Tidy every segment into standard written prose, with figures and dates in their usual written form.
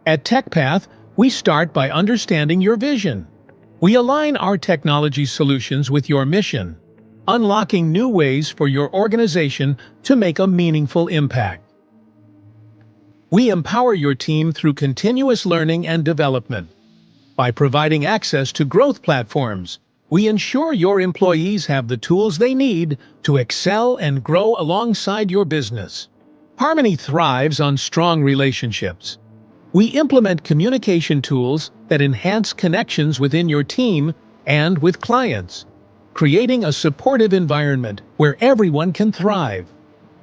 At TeckPath, we start by understanding your vision. We align our technology solutions with your mission, unlocking new ways for your organization to make a meaningful impact. We empower your team through continuous learning and development. By providing access to growth platforms, we ensure your employees have the tools they need to excel and grow alongside your business. Harmony thrives on strong relationships. We implement communication tools that enhance connections within your team and with clients, creating a supportive environment where everyone can thrive.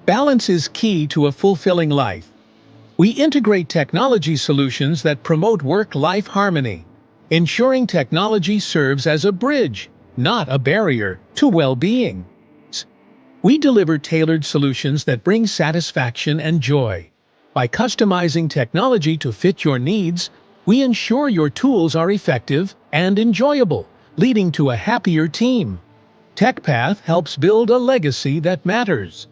Balance is key to a fulfilling life. We integrate technology solutions that promote work-life harmony, ensuring technology serves as a bridge, not a barrier, to well-being. We deliver tailored solutions that bring satisfaction and joy. By customizing technology to fit your needs, we ensure your tools are effective and enjoyable, leading to a happier team. TeckPath helps build a legacy that matters.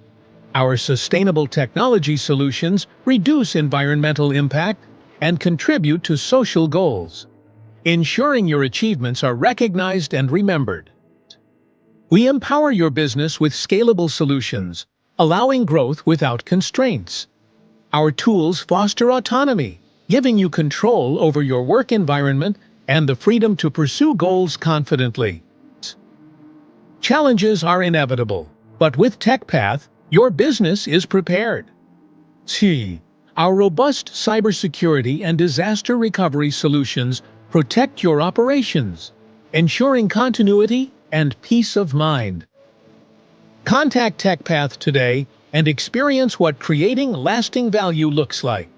Our sustainable technology solutions reduce environmental impact and contribute to social goals, ensuring your achievements are recognized and remembered. We empower your business with scalable solutions, allowing growth without constraints. Our tools foster autonomy, giving you control over your work environment and the freedom to pursue goals confidently. Challenges are inevitable, but with TeckPath, your business is prepared. Our robust cybersecurity and disaster recovery solutions protect your operations, ensuring continuity and peace of mind. Contact TeckPath today and experience what creating lasting value looks like.